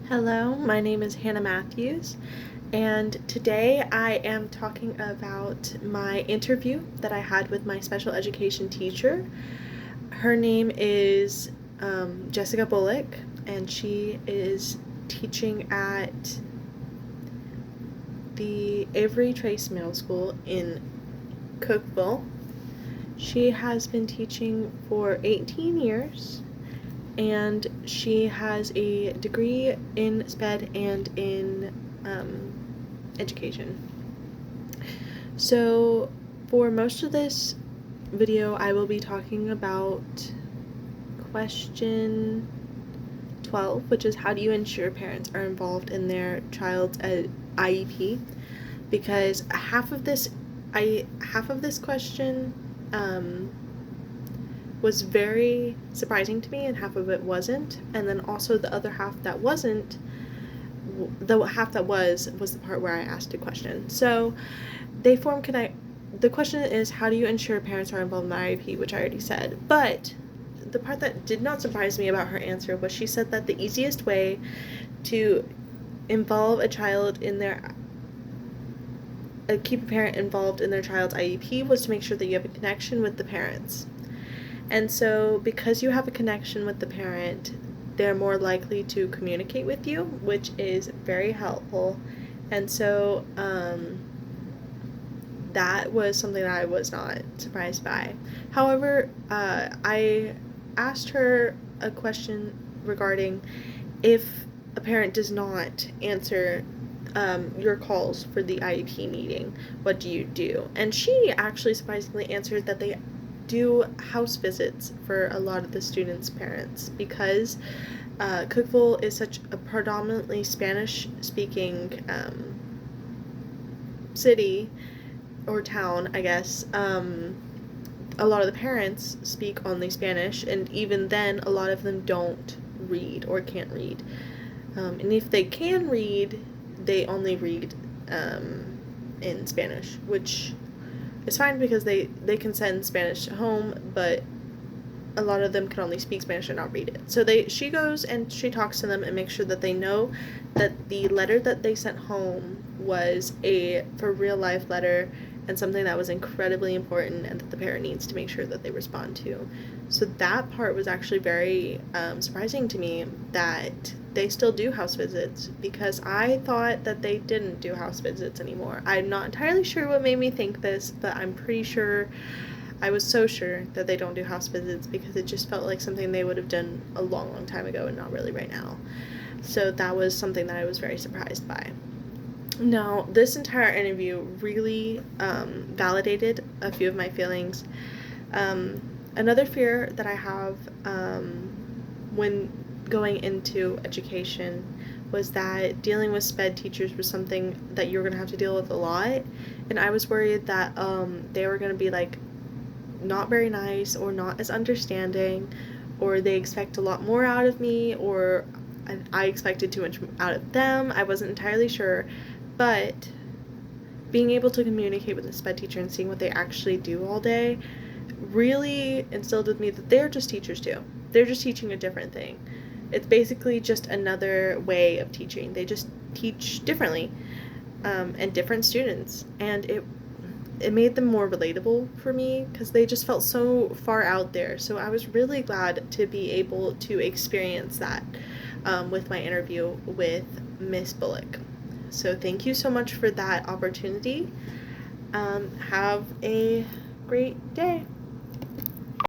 Hello, my name is Hannah Matthews, and today I am talking about my interview that I had with my special education teacher. Her name is Jessica Bullock, and she is teaching at the Avery Trace Middle School in Cookeville. She has been teaching for 18 years, and she has a degree in SPED and in education. So for most of this video, I will be talking about question 12, which is how do you ensure parents are involved in their child's IEP? Because half of this question was very surprising to me, and half of it wasn't. And then also the other half that wasn't, the half that was the part where I asked a question. So they form the question is, how do you ensure parents are involved in the IEP, which I already said. But the part that did not surprise me about her answer was she said that the easiest way to involve a child in their keep a parent involved in their child's IEP was to make sure that you have a connection with the parents. And so because you have a connection with the parent, they're more likely to communicate with you, which is very helpful. And so that was something that I was not surprised by. However, I asked her a question regarding if a parent does not answer your calls for the IEP meeting, what do you do? And she actually surprisingly answered that they do house visits for a lot of the students' parents, because Cookeville is such a predominantly Spanish-speaking city or town, I guess. A lot of the parents speak only Spanish, and even then, a lot of them don't read or can't read. And if they can read, they only read in Spanish, which is fine because they can send Spanish home, but a lot of them can only speak Spanish and not read it. So she goes and she talks to them and makes sure that they know that the letter that they sent home was a for real life letter and something that was incredibly important and that the parent needs to make sure that they respond to. So that part was actually very surprising to me, that they still do house visits, because I thought that they didn't do house visits anymore. I'm not entirely sure what made me think this, but I'm pretty sure, I was so sure that they don't do house visits, because it just felt like something they would have done a long, long time ago and not really right now. So that was something that I was very surprised by. Now, this entire interview really validated a few of my feelings. Another fear that I have when going into education was that dealing with SPED teachers was something that you're going to have to deal with a lot. And I was worried that they were going to be like not very nice or not as understanding, or they expect a lot more out of me, or I expected too much out of them. I wasn't entirely sure. But being able to communicate with the SPED teacher and seeing what they actually do all day really instilled with me that they're just teachers too. They're just teaching a different thing. It's basically just another way of teaching. They just teach differently, and different students. And it made them more relatable for me, because they just felt so far out there. So I was really glad to be able to experience that with my interview with Miss Bullock. So thank you so much for that opportunity. Have a great day.